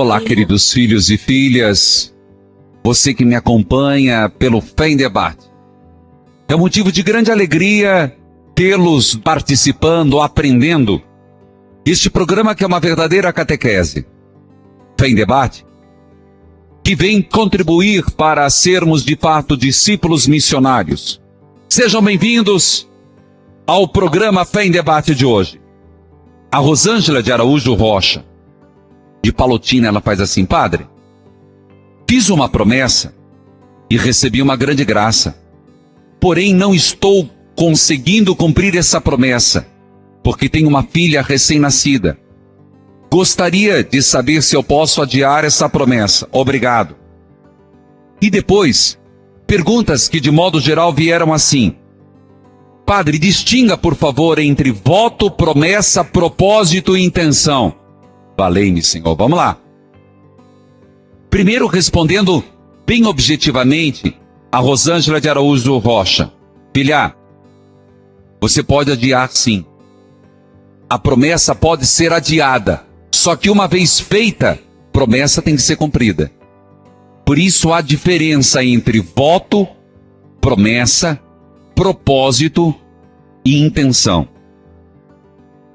Olá, queridos filhos e filhas, você que me acompanha pelo Fé em Debate. É um motivo de grande alegria tê-los participando, aprendendo. Este programa que é uma verdadeira catequese, Fé em Debate, que vem contribuir para sermos de fato discípulos missionários. Sejam bem-vindos ao programa Fé em Debate de hoje. A Rosângela de Araújo Rocha, de Palotina, ela faz assim: Padre, fiz uma promessa e recebi uma grande graça, porém não estou conseguindo cumprir essa promessa, porque tenho uma filha recém-nascida. Gostaria de saber se eu posso adiar essa promessa. Obrigado. E depois, perguntas que de modo geral vieram assim: Padre, distinga por favor entre voto, promessa, propósito e intenção. Valei-me, Senhor. Vamos lá. Primeiro, respondendo bem objetivamente a Rosângela de Araújo Rocha. Filha, você pode adiar sim. A promessa pode ser adiada. Só que uma vez feita, promessa tem que ser cumprida. Por isso há diferença entre voto, promessa, propósito e intenção.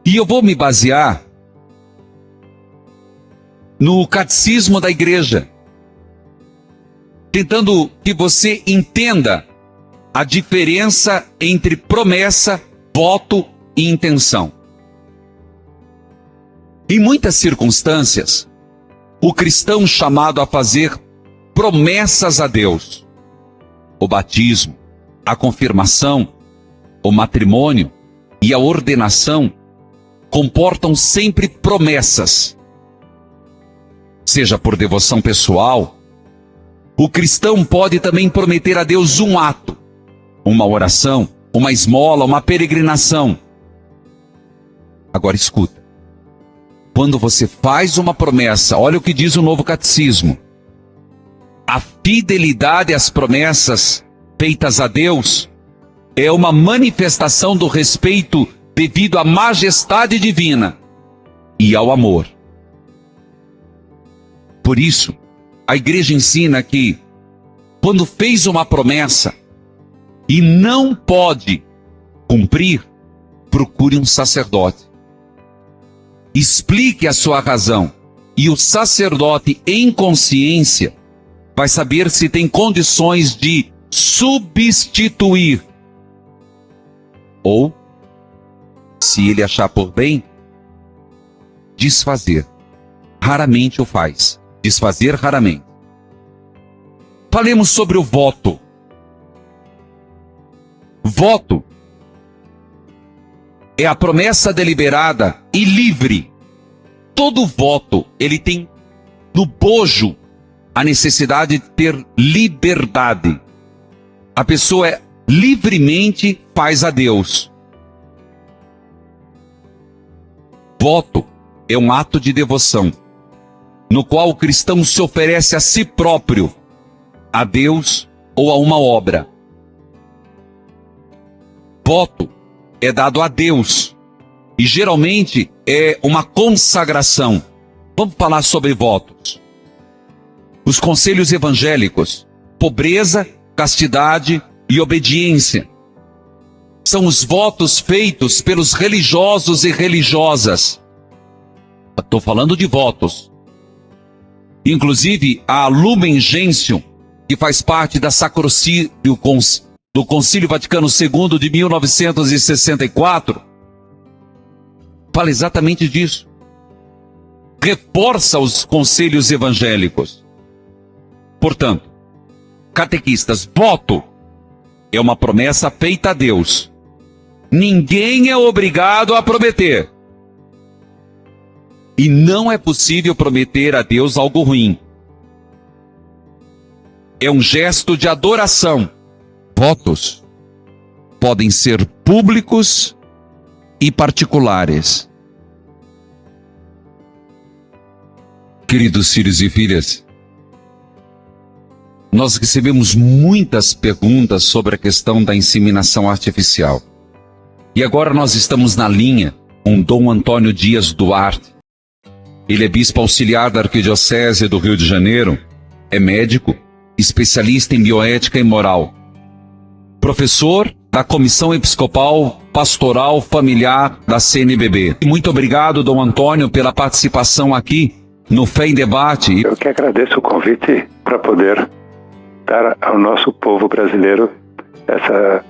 E eu vou me basear no catecismo da igreja, tentando que você entenda a diferença entre promessa, voto e intenção. Em muitas circunstâncias, o cristão chamado a fazer promessas a Deus, o batismo, a confirmação, o matrimônio e a ordenação, comportam sempre promessas. Seja por devoção pessoal, o cristão pode também prometer a Deus um ato, uma oração, uma esmola, uma peregrinação. Agora escuta. Quando você faz uma promessa, olha o que diz o Novo Catecismo. A fidelidade às promessas feitas a Deus é uma manifestação do respeito devido à majestade divina e ao amor. Por isso, a igreja ensina que, quando fez uma promessa e não pode cumprir, procure um sacerdote. Explique a sua razão, e o sacerdote, em consciência, vai saber se tem condições de substituir, ou, se ele achar por bem, desfazer. Raramente o faz. Desfazer raramente. Falemos sobre o voto. Voto é a promessa deliberada e livre. Todo voto, ele tem no bojo a necessidade de ter liberdade. A pessoa livremente faz a Deus. Voto é um ato de devoção, no qual o cristão se oferece a si próprio, a Deus ou a uma obra. Voto é dado a Deus e geralmente é uma consagração. Vamos falar sobre votos. Os conselhos evangélicos: pobreza, castidade e obediência. São os votos feitos pelos religiosos e religiosas. Estou falando de votos. Inclusive, a Lumen Gentium, que faz parte da Sacrocia do Concílio Vaticano II de 1964, fala exatamente disso. Reforça os conselhos evangélicos. Portanto, catequistas, voto é uma promessa feita a Deus. Ninguém é obrigado a prometer. E não é possível prometer a Deus algo ruim. É um gesto de adoração. Votos podem ser públicos e particulares. Queridos filhos e filhas, nós recebemos muitas perguntas sobre a questão da inseminação artificial. E agora nós estamos na linha com Dom Antônio Dias Duarte, Ele é bispo auxiliar da Arquidiocese do Rio de Janeiro, é médico, especialista em bioética e moral, professor da Comissão Episcopal Pastoral Familiar da CNBB. Muito obrigado, Dom Antônio, pela participação aqui no Fé em Debate. Eu que agradeço o convite para poder dar ao nosso povo brasileiro essa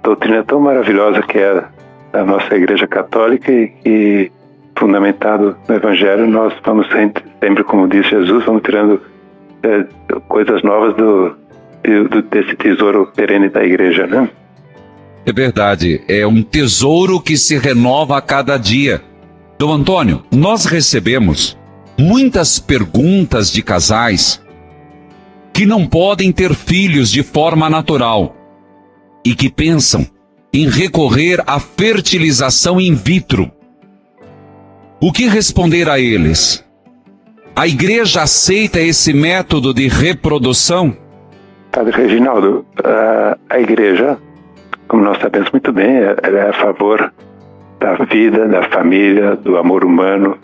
doutrina tão maravilhosa que é a nossa Igreja Católica e fundamentado no Evangelho, nós vamos sempre, como disse Jesus, vamos tirando coisas novas desse tesouro perene da Igreja, né? É verdade, é um tesouro que se renova a cada dia. Dom Antônio, nós recebemos muitas perguntas de casais que não podem ter filhos de forma natural e que pensam em recorrer à fertilização in vitro. O que responder a eles? A Igreja aceita esse método de reprodução? Padre Reginaldo, a Igreja, como nós sabemos muito bem, ela é a favor da vida, da família, do amor humano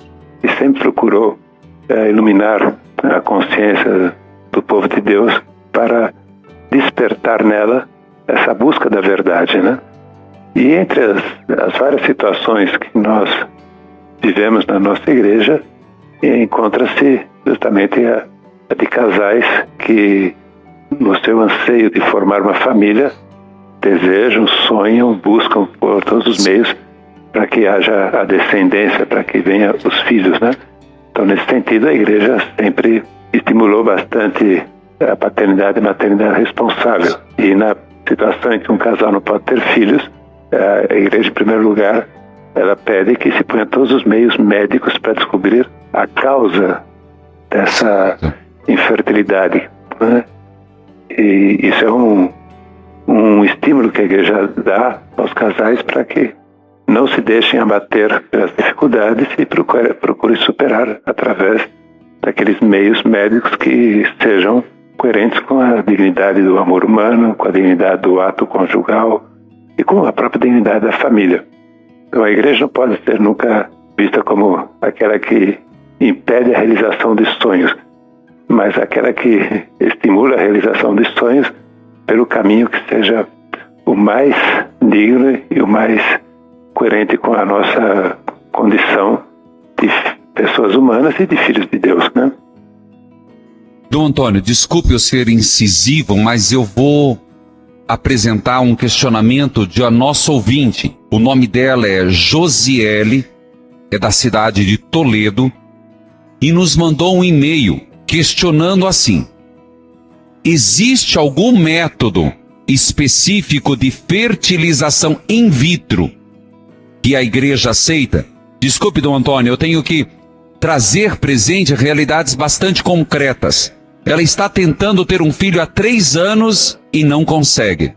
e sempre procurou iluminar a consciência do povo de Deus para despertar nela essa busca da verdade, né? E entre as várias situações que nós vivemos na nossa igreja, encontra-se justamente a de casais que, no seu anseio de formar uma família, desejam, sonham, buscam por todos os meios para que haja a descendência, para que venham os filhos, né? Então, nesse sentido, a igreja sempre estimulou bastante a paternidade e maternidade responsável. E na situação em que um casal não pode ter filhos, a igreja, em primeiro lugar, ela pede que se ponha todos os meios médicos para descobrir a causa dessa infertilidade, né? E isso é um estímulo que a igreja dá aos casais para que não se deixem abater pelas dificuldades e procurem superar através daqueles meios médicos que sejam coerentes com a dignidade do amor humano, com a dignidade do ato conjugal e com a própria dignidade da família. Então a igreja não pode ser nunca vista como aquela que impede a realização de sonhos, mas aquela que estimula a realização de sonhos pelo caminho que seja o mais digno e o mais coerente com a nossa condição de pessoas humanas e de filhos de Deus, né? Dom Antônio, desculpe eu ser incisivo, mas eu vou apresentar um questionamento de a nossa ouvinte. O nome dela é Josiele, é da cidade de Toledo, e nos mandou um e-mail questionando assim: existe algum método específico de fertilização in vitro que a igreja aceita? Desculpe, Dom Antônio, eu tenho que trazer presente realidades bastante concretas. Ela está tentando ter um filho há 3 anos e não consegue.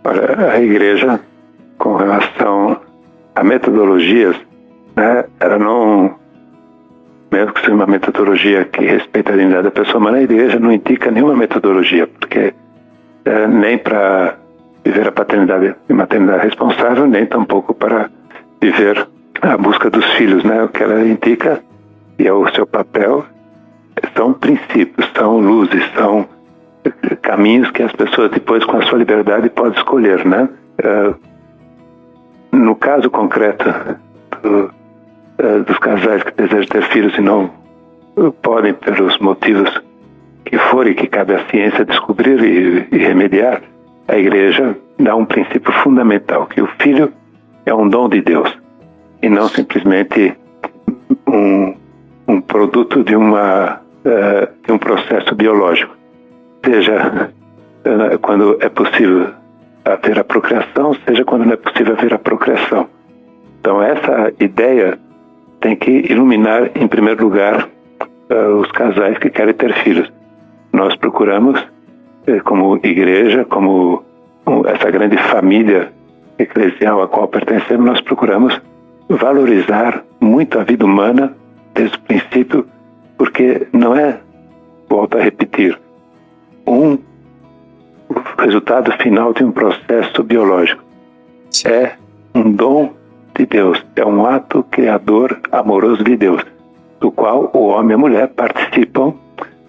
Olha, a igreja, com relação a metodologias, né, ela não, mesmo que seja uma metodologia que respeita a dignidade da pessoa humana, a igreja não indica nenhuma metodologia, porque nem para viver a paternidade e maternidade responsável, nem tampouco para viver a busca dos filhos, né? O que ela indica, e é o seu papel, são princípios, são luzes, são caminhos que as pessoas depois, com a sua liberdade, podem escolher, né? No caso concreto dos casais que desejam ter filhos e não podem, pelos motivos que forem, que cabe à ciência descobrir e remediar, a igreja dá um princípio fundamental, que o filho é um dom de Deus e não simplesmente um produto de um processo biológico. Seja quando é possível haver a procriação, seja quando não é possível haver a procriação. Então essa ideia tem que iluminar, em primeiro lugar, os casais que querem ter filhos. Nós procuramos, como igreja, como essa grande família eclesial a qual pertencemos, nós procuramos valorizar muito a vida humana desde o princípio, porque não é, volto a repetir, o resultado final de um processo biológico. É um dom de Deus, é um ato criador amoroso de Deus, do qual o homem e a mulher participam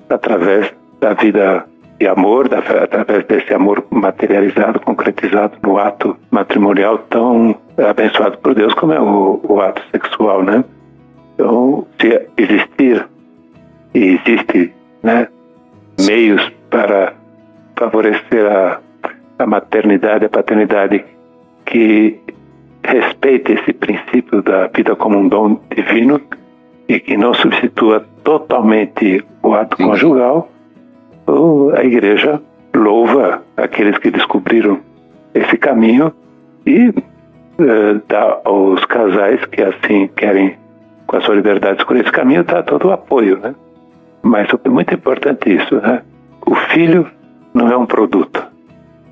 através da vida de amor, através desse amor materializado, concretizado no ato matrimonial tão abençoado por Deus como é o ato sexual, né? Então, se existir e existe, né, meios para favorecer a maternidade, a paternidade que respeite esse princípio da vida como um dom divino e que não substitua totalmente o ato conjugal, a Igreja louva aqueles que descobriram esse caminho e dá aos casais que assim querem, com a sua liberdade, escolher esse caminho, dá todo o apoio, né? Mas é muito importante isso, né? O filho não é um produto.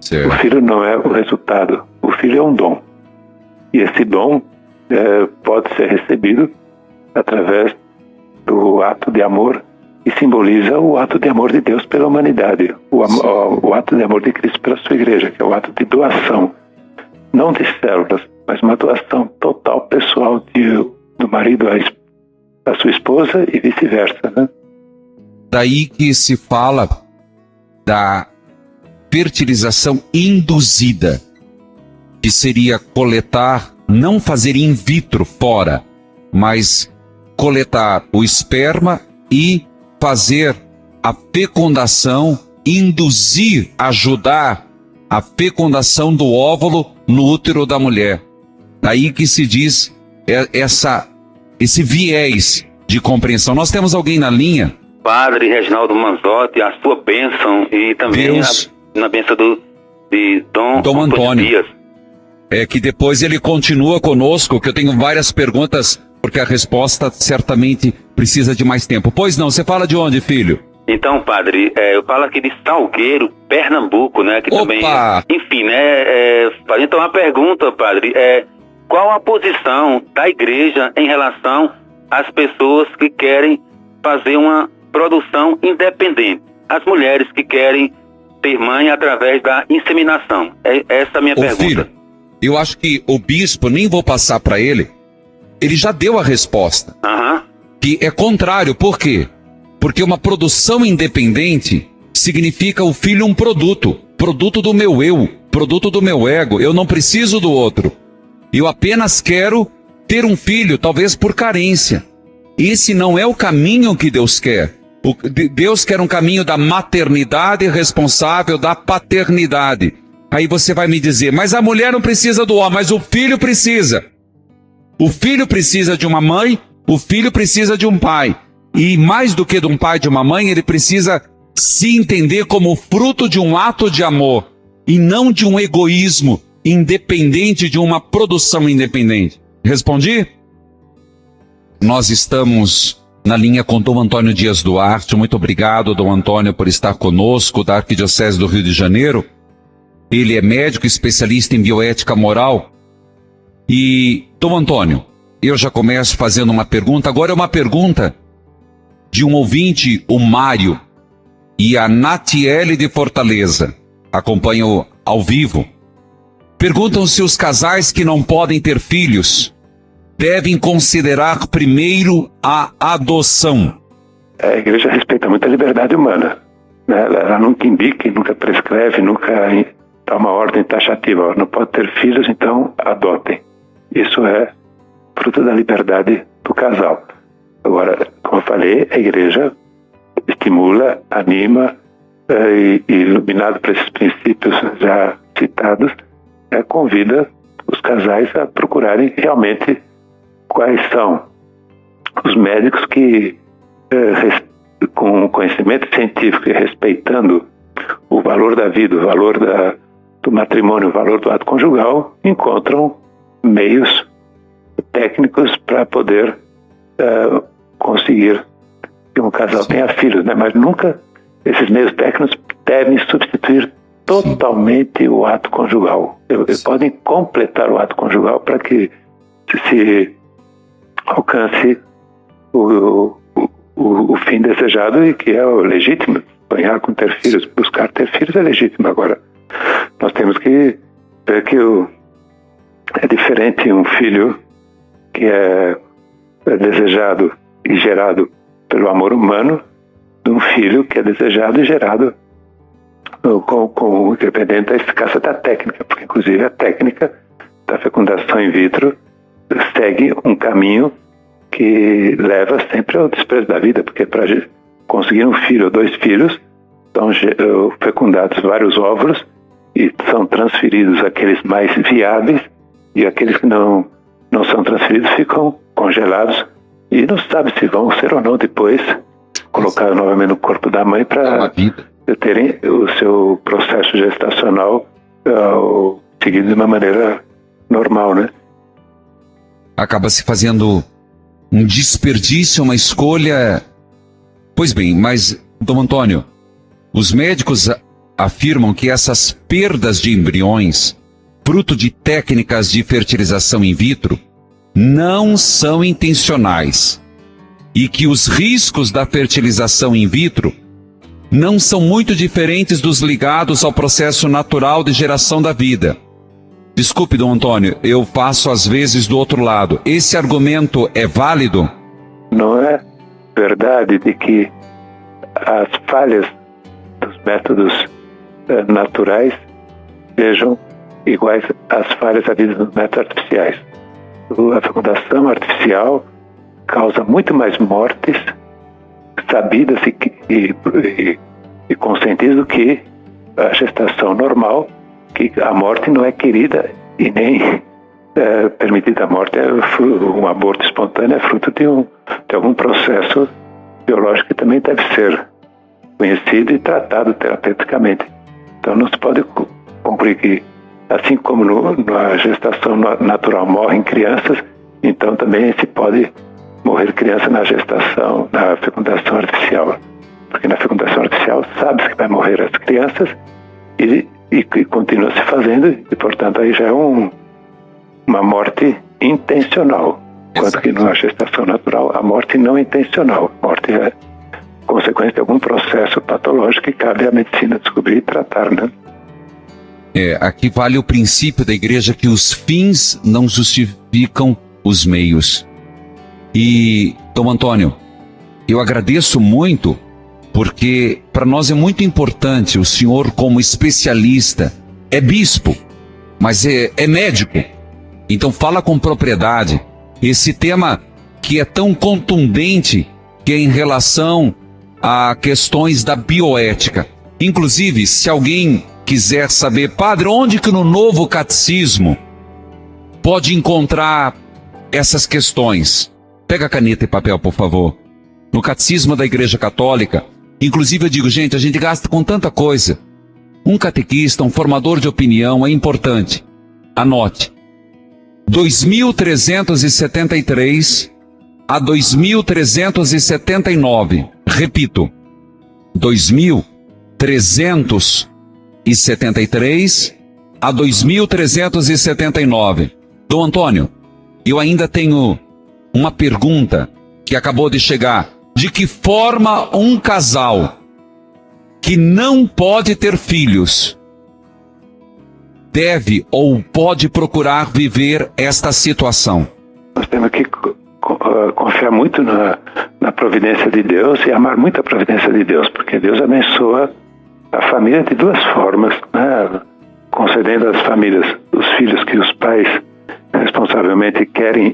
Certo. O filho não é o resultado. O filho é um dom. E esse dom pode ser recebido através do ato de amor que simboliza o ato de amor de Deus pela humanidade. O ato de amor de Cristo pela sua igreja, que é o ato de doação. Não de células, mas uma doação total, pessoal, do marido à sua esposa e vice-versa, né? Daí que se fala da fertilização induzida, que seria coletar, não fazer in vitro fora, mas coletar o esperma e fazer a fecundação, induzir, ajudar a fecundação do óvulo no útero da mulher. Daí que se diz esse viés de compreensão. Nós temos alguém na linha? Padre Reginaldo Manzotti, a sua bênção e também na bênção de Dom Antônio Dias. É que depois ele continua conosco, que eu tenho várias perguntas, porque a resposta certamente precisa de mais tempo. Pois não, você fala de onde, filho? Então, padre, eu falo aqui de Salgueiro, Pernambuco, né? Que também, enfim, né? Então, a pergunta, padre, qual a posição da igreja em relação às pessoas que querem fazer uma produção independente? As mulheres que querem ter mãe através da inseminação. Essa é a minha pergunta. Filho, eu acho que o bispo, nem vou passar para ele já deu a resposta. Que é contrário. Por quê? Porque uma produção independente significa o filho um produto do meu eu, produto do meu ego. Eu não preciso do outro. Eu apenas quero ter um filho, talvez por carência. Esse não é o caminho que Deus quer. Deus quer um caminho da maternidade responsável, da paternidade. Aí você vai me dizer, mas a mulher não precisa do homem, mas o filho precisa. O filho precisa de uma mãe, o filho precisa de um pai. E mais do que de um pai e de uma mãe, ele precisa se entender como fruto de um ato de amor e não de um egoísmo independente, de uma produção independente. Respondi? Nós estamos na linha com Dom Antônio Dias Duarte. Muito obrigado, Dom Antônio, por estar conosco, da Arquidiocese do Rio de Janeiro. Ele é médico especialista em bioética moral. E, Dom Antônio, eu já começo fazendo uma pergunta. Agora é uma pergunta de um ouvinte, o Mário, e a Natiele de Fortaleza. Acompanho ao vivo. Perguntam se os casais que não podem ter filhos devem considerar primeiro a adoção. A igreja respeita muito a liberdade humana, né? Ela nunca indica, nunca prescreve, nunca dá uma ordem taxativa. Não pode ter filhos, então adotem. Isso é fruto da liberdade do casal. Agora, como eu falei, a igreja estimula, anima, e iluminado por esses princípios já citados, convida os casais a procurarem realmente quais são os médicos que, com conhecimento científico e respeitando o valor da vida, o valor do matrimônio, o valor do ato conjugal, encontram meios técnicos para poder conseguir que um casal tenha filhos, né? Mas nunca esses meios técnicos devem substituir totalmente o ato conjugal. Eles podem completar o ato conjugal para que se alcance o fim desejado, e que é o legítimo. Sonhar com ter filhos, buscar ter filhos é legítimo. Agora, nós temos que ver que é diferente um filho que é desejado e gerado pelo amor humano, de um filho que é desejado e gerado independente da eficácia da técnica, porque inclusive a técnica da fecundação in vitro segue um caminho que leva sempre ao desprezo da vida, porque para conseguir um filho ou 2 filhos são fecundados vários óvulos e são transferidos aqueles mais viáveis, e aqueles que não são transferidos ficam congelados e não se sabe se vão ser ou não depois colocados novamente no corpo da mãe para terem o seu processo gestacional seguido de uma maneira normal, né? Acaba se fazendo um desperdício, uma escolha. Pois bem, mas, Dom Antônio, os médicos afirmam que essas perdas de embriões, fruto de técnicas de fertilização in vitro, não são intencionais e que os riscos da fertilização in vitro não são muito diferentes dos ligados ao processo natural de geração da vida. Desculpe, Dom Antônio, eu passo às vezes do outro lado. Esse argumento é válido? Não é verdade de que as falhas dos métodos naturais sejam iguais às falhas havidas nos métodos artificiais. A fecundação artificial causa muito mais mortes sabidas e conscientes do que a gestação normal, que a morte não é querida e nem permitida. A morte um aborto espontâneo é fruto de algum processo biológico que também deve ser conhecido e tratado terapeuticamente. Então não se pode concluir que, assim como na gestação natural morrem crianças, então também se pode morrer criança na fecundação artificial. Porque na fecundação artificial sabe-se que vai morrer as crianças e continua se fazendo, e portanto aí já é uma morte intencional. Enquanto que na gestação natural a morte não é intencional. A morte é consequência de algum processo patológico que cabe à medicina descobrir e tratar, né? Aqui vale o princípio da igreja que os fins não justificam os meios. E, Dom Antônio, eu agradeço muito, porque para nós é muito importante, o senhor como especialista, é bispo, mas é médico, então fala com propriedade. Esse tema que é tão contundente, que é em relação a questões da bioética. Inclusive, se alguém quiser saber, padre, onde que no novo catecismo pode encontrar essas questões? Pega caneta e papel, por favor. No catecismo da Igreja Católica, inclusive eu digo, gente, a gente gasta com tanta coisa. Um catequista, um formador de opinião é importante. Anote. 2373 a 2379. Repito. 2373 a 2379. Dom Antônio, eu ainda tenho uma pergunta que acabou de chegar. De que forma um casal que não pode ter filhos deve ou pode procurar viver esta situação? Nós temos que confiar muito na providência de Deus e amar muito a providência de Deus, porque Deus abençoa a família de 2 formas, né? Concedendo às famílias os filhos que os pais responsavelmente querem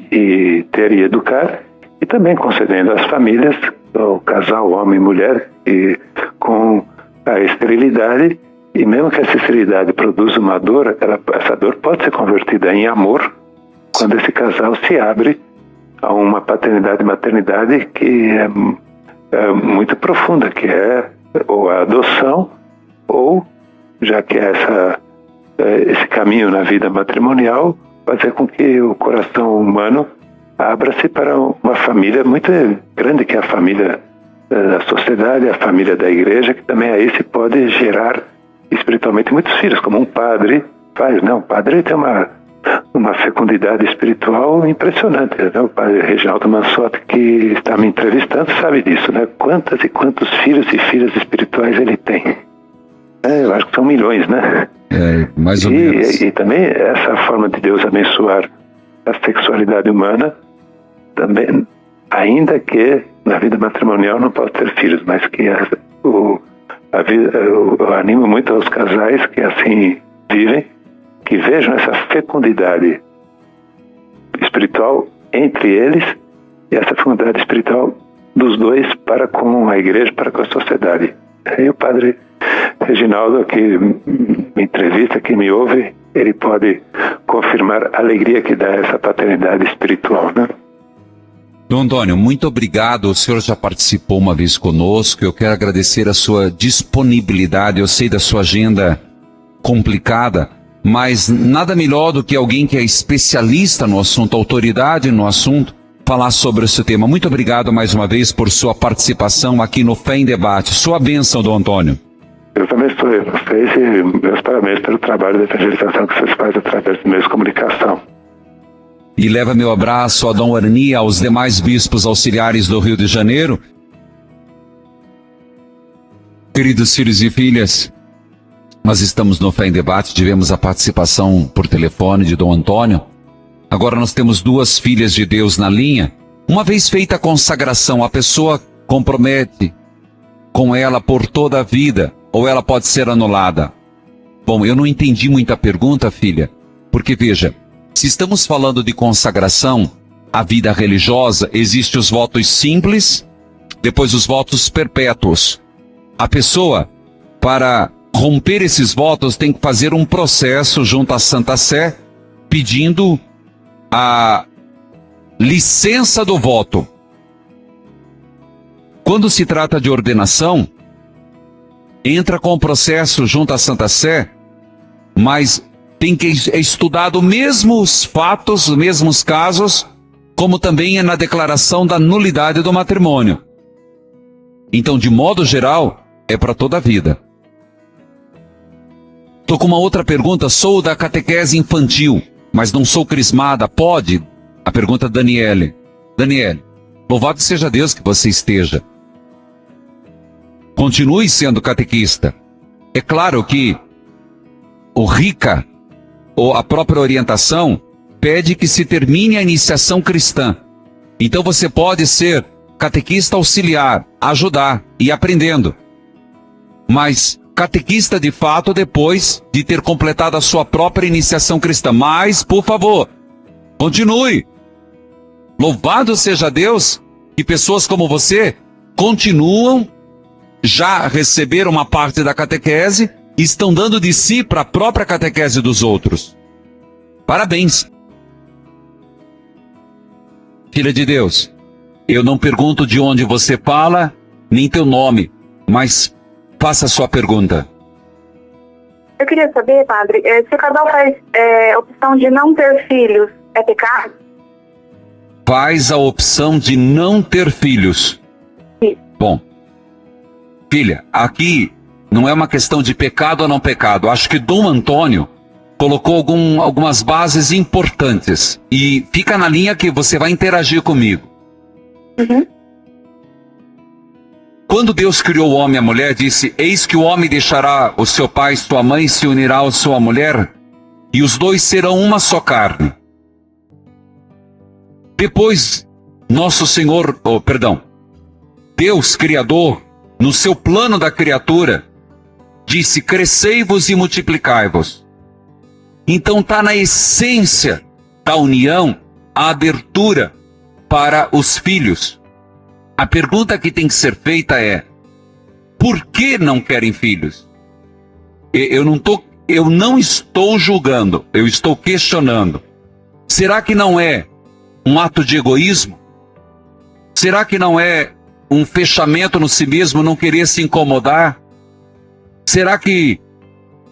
ter e educar, e também concedendo às famílias, o casal, homem e mulher, e com a esterilidade, e mesmo que essa esterilidade produza uma dor, essa dor pode ser convertida em amor quando esse casal se abre a uma paternidade e maternidade que é muito profunda, que é ou a adoção, ou, já que esse caminho na vida matrimonial, fazer com que o coração humano abra-se para uma família muito grande, que é a família da sociedade, a família da igreja, que também aí se pode gerar espiritualmente muitos filhos, como um padre faz, né? Um padre tem uma fecundidade espiritual impressionante, né? O padre Reginaldo Mansotti, que está me entrevistando, sabe disso, né? Quantas e quantos filhos e filhas espirituais ele tem. Eu acho que são milhões, né? Mais ou menos. E também essa forma de Deus abençoar a sexualidade humana também, ainda que na vida matrimonial não possa ter filhos, mas que eu animo muito aos casais que assim vivem, que vejam essa fecundidade espiritual entre eles e essa fecundidade espiritual dos dois para com a igreja, para com a sociedade. E o padre Reginaldo, que me entrevista, que me ouve, ele pode confirmar a alegria que dá essa paternidade espiritual, né? Dom Antônio, muito obrigado. O senhor já participou uma vez conosco. Eu quero agradecer a sua disponibilidade. Eu sei da sua agenda complicada, mas nada melhor do que alguém que é especialista no assunto, autoridade no assunto, falar sobre esse tema. Muito obrigado mais uma vez por sua participação aqui no Fé em Debate. Sua bênção, Dom Antônio. Eu também estou aí, vocês, e meus parabéns pelo trabalho de evangelização que vocês fazem através dos meios de comunicação. E leva meu abraço a Dom Arni, aos demais bispos auxiliares do Rio de Janeiro. Queridos filhos e filhas, nós estamos no Fé em Debate, tivemos a participação por telefone de Dom Antônio. Agora nós temos 2 filhas de Deus na linha. Uma vez feita a consagração, a pessoa compromete com ela por toda a vida, ou ela pode ser anulada? Bom, eu não entendi muita pergunta, filha, porque veja, se estamos falando de consagração à vida religiosa, existem os votos simples, depois os votos perpétuos. A pessoa, para romper esses votos, tem que fazer um processo junto à Santa Sé, pedindo a licença do voto. Quando se trata de ordenação, entra com o processo junto à Santa Sé, mas tem que estudar os mesmos fatos, os mesmos casos, como também é na declaração da nulidade do matrimônio. Então, de modo geral, é para toda a vida. Estou com uma outra pergunta. Sou da catequese infantil, mas não sou crismada. Pode? A pergunta da Daniele. Daniele, louvado seja Deus que você esteja. Continue sendo catequista. É claro que o RICA, ou a própria orientação, pede que se termine a iniciação cristã. Então você pode ser catequista auxiliar, ajudar e aprendendo. Mas catequista de fato depois de ter completado a sua própria iniciação cristã. Mas, por favor, continue. Louvado seja Deus que pessoas como você continuam, já receberam uma parte da catequese, estão dando de si para a própria catequese dos outros. Parabéns. Filha de Deus, eu não pergunto de onde você fala, nem teu nome, mas faça a sua pergunta. Eu queria saber, padre, se o casal faz opção de não ter filhos, é pecado? Faz a opção de não ter filhos. Sim. Bom, filha, aqui não é uma questão de pecado ou não pecado. Acho que Dom Antônio colocou algumas bases importantes. E fica na linha que você vai interagir comigo. Uhum. Quando Deus criou o homem e a mulher, disse: eis que o homem deixará o seu pai e sua mãe, se unirá à sua mulher, e os dois serão uma só carne. Depois, Deus Criador, no seu plano da criatura, disse: crescei-vos e multiplicai-vos. Então está na essência da união a abertura para os filhos. A pergunta que tem que ser feita é: por que não querem filhos? Eu não estou julgando, eu estou questionando. Será que não é um ato de egoísmo? Será que não é um fechamento no si mesmo, não querer se incomodar? Será que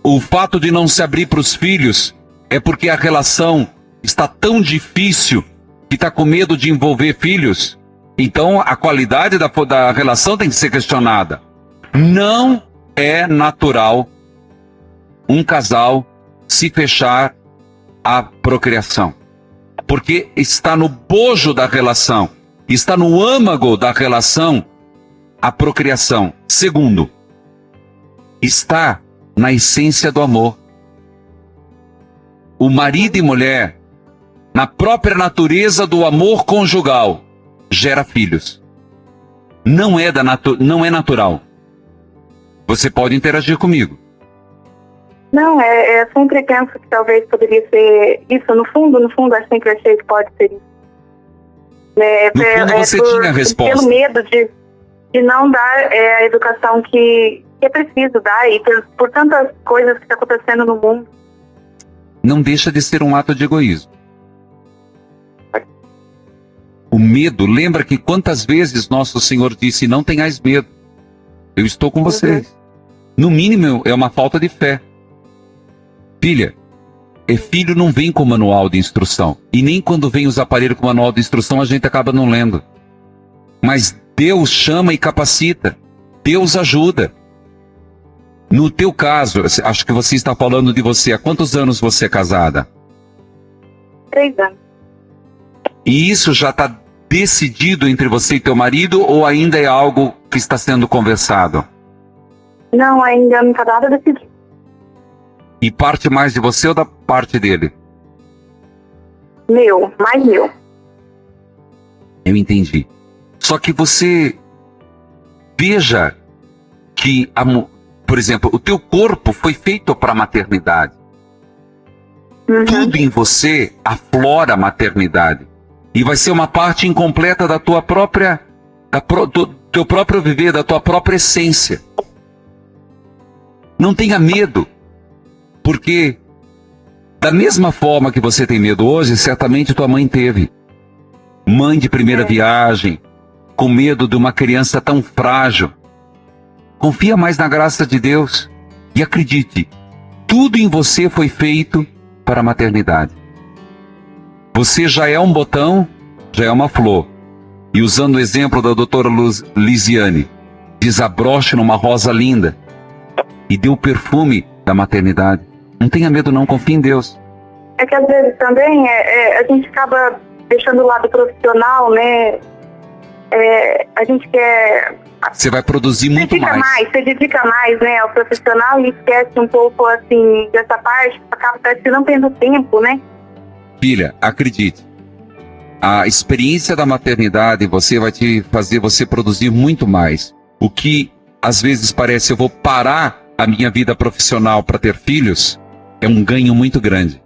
o fato de não se abrir para os filhos é porque a relação está tão difícil que está com medo de envolver filhos? Então a qualidade da relação tem que ser questionada. Não é natural um casal se fechar à procriação, porque está no bojo da relação, está no âmago da relação a procriação. Segundo, está na essência do amor. O marido e mulher na própria natureza do amor conjugal, gera filhos. Não é natural. Você pode interagir comigo. Não, sempre penso que talvez poderia ser isso. No fundo, eu sempre achei que pode ser isso. No fundo, você tinha a resposta. Pelo medo de não dar a educação que é preciso dar e por tantas coisas que estão acontecendo no mundo. Não deixa de ser um ato de egoísmo. O medo, lembra que quantas vezes nosso Senhor disse, não tenhais medo, eu estou com vocês. No mínimo, é uma falta de fé. Filha, filho não vem com manual de instrução. E nem quando vem os aparelhos com manual de instrução, a gente acaba não lendo. Mas Deus chama e capacita. Deus ajuda. No teu caso, acho que você está falando de você. Há quantos anos você é casada? 3 anos. E isso já está decidido entre você e teu marido ou ainda é algo que está sendo conversado? Não, ainda não está nada decidido. E parte mais de você ou da parte dele? Mais meu. Eu entendi. Só que você veja que, por exemplo, o teu corpo foi feito para a maternidade. Tudo em você aflora a maternidade. E vai ser uma parte incompleta da tua própria, do teu próprio viver, da tua própria essência. Não tenha medo. Porque, da mesma forma que você tem medo hoje, certamente tua mãe teve. Mãe de primeira viagem, com medo de uma criança tão frágil. Confia mais na graça de Deus e acredite, tudo em você foi feito para a maternidade. Você já é um botão, já é uma flor. E usando o exemplo da doutora Lisiane, desabroche numa rosa linda e dê o perfume da maternidade. Não tenha medo não, confie em Deus. É que às vezes também a gente acaba deixando o lado profissional, né? A gente quer... Você vai produzir muito mais. Você dedica mais, né, ao profissional e esquece um pouco, assim, dessa parte, acaba parece que não tendo tempo, né? Filha, acredite. A experiência da maternidade vai te fazer você produzir muito mais. O que às vezes parece, eu vou parar a minha vida profissional para ter filhos, é um ganho muito grande.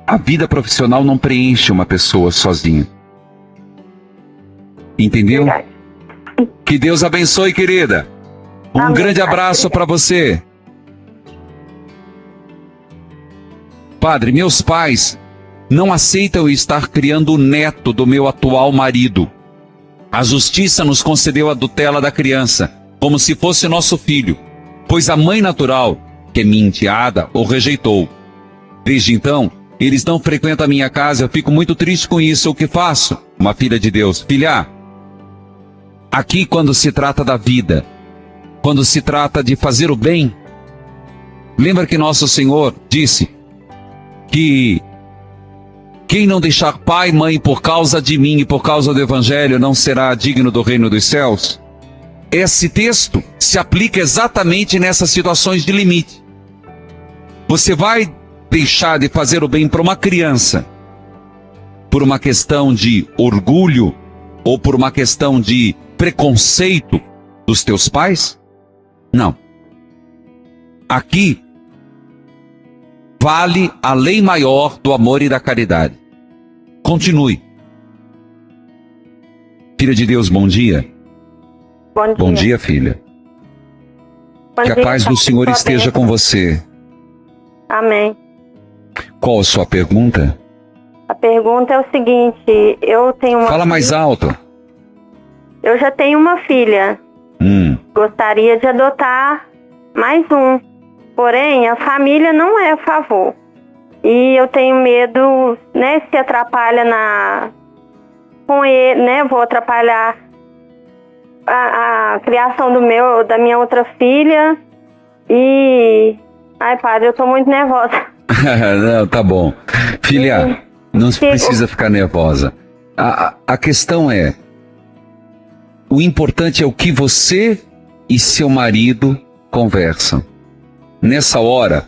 A vida profissional não preenche uma pessoa sozinha. Entendeu? Verdade. Que Deus abençoe, querida. Um grande abraço para você. Padre, meus pais não aceitam estar criando o neto do meu atual marido. A justiça nos concedeu a tutela da criança, como se fosse nosso filho, pois a mãe natural, que é minha enteada, o rejeitou. Desde então, eles não frequentam a minha casa, eu fico muito triste com isso. O que faço? Uma filha de Deus. Filha, aqui quando se trata da vida, quando se trata de fazer o bem, lembra que nosso Senhor disse que quem não deixar pai e mãe por causa de mim e por causa do Evangelho não será digno do reino dos céus? Esse texto se aplica exatamente nessas situações de limite. Você vai deixar de fazer o bem para uma criança por uma questão de orgulho ou por uma questão de preconceito dos teus pais? Não. Aqui vale a lei maior do amor e da caridade. Continue. Filha de Deus, bom dia. Bom dia. Bom dia, filha. Bom que a dia, paz do Senhor esteja com você. Amém. Qual a sua pergunta? A pergunta é o seguinte, eu tenho uma... Fala mais alto. Eu já tenho uma filha. Gostaria de adotar mais um. Porém, a família não é a favor. E eu tenho medo, né, se atrapalha com ele, né, vou atrapalhar a criação da minha outra filha. E... Ai, padre, eu tô muito nervosa. Não, tá bom. Filha, não precisa ficar nervosa. A questão é, o importante é o que você e seu marido conversam. Nessa hora,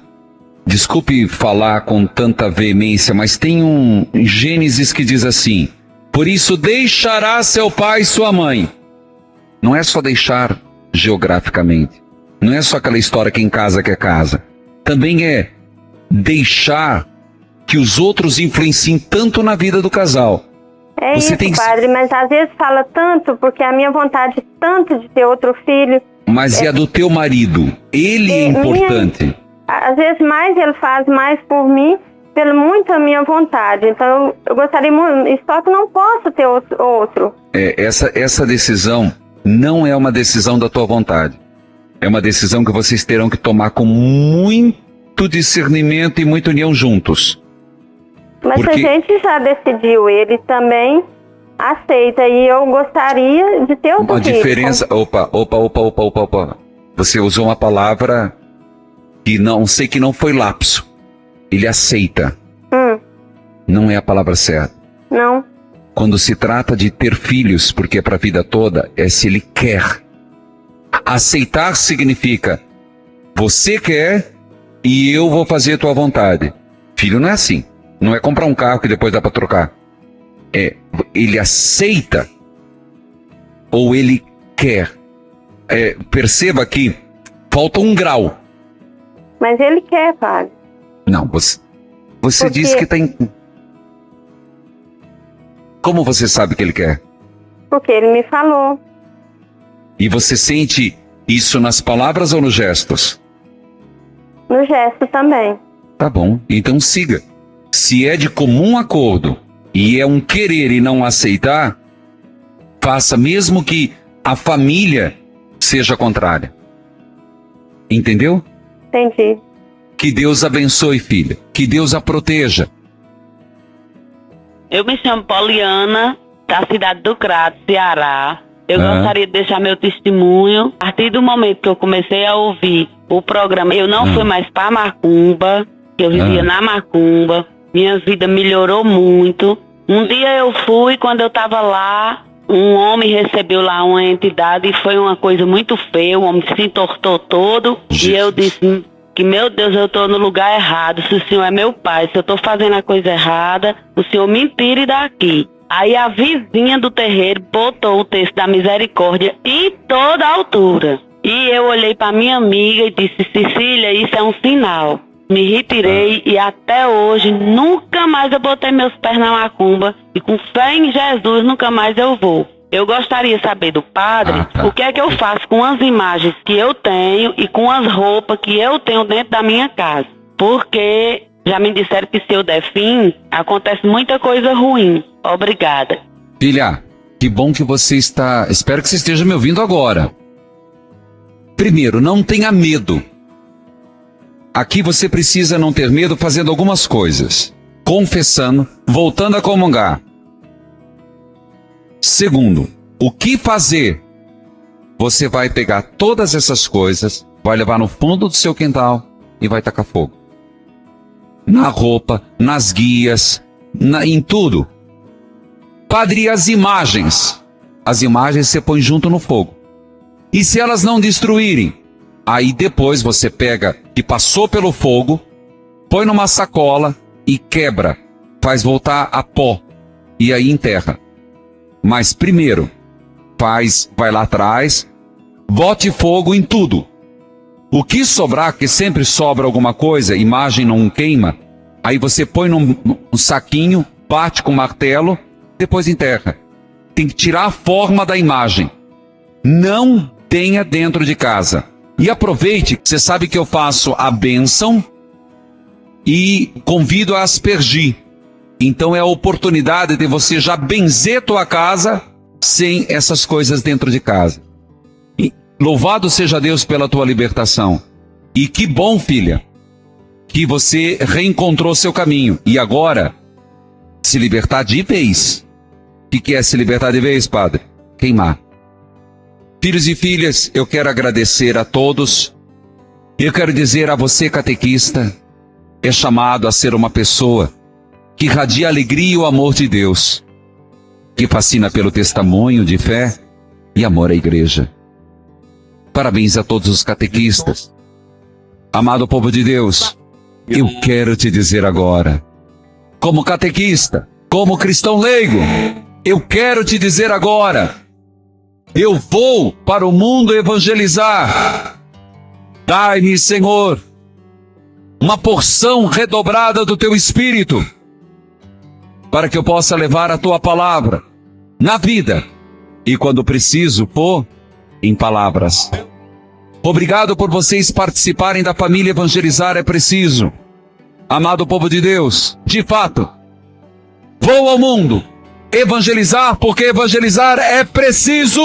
Desculpe falar com tanta veemência, mas tem um Gênesis que diz assim: por isso deixará seu pai e sua mãe. Não é só deixar geograficamente. Não é só aquela história que em casa que é casa. Também é deixar que os outros influenciem tanto na vida do casal. É você isso, tem que... padre, mas às vezes fala tanto, porque a minha vontade tanto de ter outro filho... Mas e a do teu marido? Ele é importante. Às vezes mais ele faz mais por mim, pelo muito a minha vontade. Então eu gostaria muito, só que não posso ter outro. Essa decisão não é uma decisão da tua vontade. É uma decisão que vocês terão que tomar com muito discernimento e muita união juntos. Mas a gente já decidiu, ele também aceita, e eu gostaria de ter outro filho. Uma diferença... Opa. Você usou uma palavra que não sei que não foi lapso. Ele aceita. Não é a palavra certa. Não. Quando se trata de ter filhos, porque é para a vida toda, é se ele quer. Aceitar significa, você quer e eu vou fazer a tua vontade. Filho não é assim. Não é comprar um carro que depois dá para trocar. Ele aceita ou ele quer. Perceba que falta um grau. Mas ele quer, padre. Não, você disse que tem... Como você sabe que ele quer? Porque ele me falou. E você sente isso nas palavras ou nos gestos? No gesto também. Tá bom, então siga. Se é de comum acordo e é um querer e não aceitar, faça mesmo que a família seja contrária. Entendeu? Entendi. Que Deus abençoe, filha. Que Deus a proteja. Eu me chamo Poliana, da cidade do Crato, Ceará. Eu gostaria de deixar meu testemunho. A partir do momento que eu comecei a ouvir o programa, eu não fui mais para Macumba, que eu vivia na Macumba. Minha vida melhorou muito. Um dia eu fui, quando eu estava lá, um homem recebeu lá uma entidade e foi uma coisa muito feia. O homem se entortou todo. Jesus. E eu disse que, meu Deus, eu estou no lugar errado. Se o senhor é meu pai, se eu estou fazendo a coisa errada, o senhor me tire daqui. Aí a vizinha do terreiro botou o texto da misericórdia em toda a altura. E eu olhei para minha amiga e disse: Cecília, isso é um sinal. Me retirei e até hoje nunca mais eu botei meus pés na macumba, e com fé em Jesus nunca mais eu vou. Eu gostaria de saber do padre o que é que eu faço com as imagens que eu tenho e com as roupas que eu tenho dentro da minha casa. Porque já me disseram que se eu der fim, acontece muita coisa ruim. Obrigada. Filha, que bom que você está... Espero que você esteja me ouvindo agora. Primeiro, não tenha medo. Aqui você precisa não ter medo fazendo algumas coisas. Confessando, voltando a comungar. Segundo, o que fazer? Você vai pegar todas essas coisas, vai levar no fundo do seu quintal e vai tacar fogo. Na roupa, nas guias, em tudo. Padre, e as imagens? As imagens você põe junto no fogo. E se elas não destruírem? Aí depois você pega que passou pelo fogo, põe numa sacola e quebra. Faz voltar a pó. E aí enterra. Mas primeiro, vai lá atrás, bote fogo em tudo. O que sobrar, que sempre sobra alguma coisa, imagem não queima, aí você põe num saquinho, bate com martelo, depois enterra. Tem que tirar a forma da imagem. Não tenha dentro de casa. E aproveite, você sabe que eu faço a bênção e convido a aspergir. Então é a oportunidade de você já benzer tua casa sem essas coisas dentro de casa. E louvado seja Deus pela tua libertação. E que bom, filha, que você reencontrou seu caminho. E agora, se libertar de vez. O que é se libertar de vez, padre? Queimar. Filhos e filhas, eu quero agradecer a todos. Eu quero dizer a você, catequista, é chamado a ser uma pessoa que irradia a alegria e o amor de Deus, que fascina pelo testemunho de fé e amor à igreja. Parabéns a todos os catequistas. Amado povo de Deus, Eu quero te dizer agora, como catequista, como cristão leigo, eu quero te dizer agora, eu vou para o mundo evangelizar. Dai-me, Senhor, uma porção redobrada do teu Espírito, para que eu possa levar a tua palavra na vida e, quando preciso, pôr em palavras. Obrigado por vocês participarem da família Evangelizar é Preciso. Amado povo de Deus, de fato, vou ao mundo evangelizar, porque evangelizar é preciso.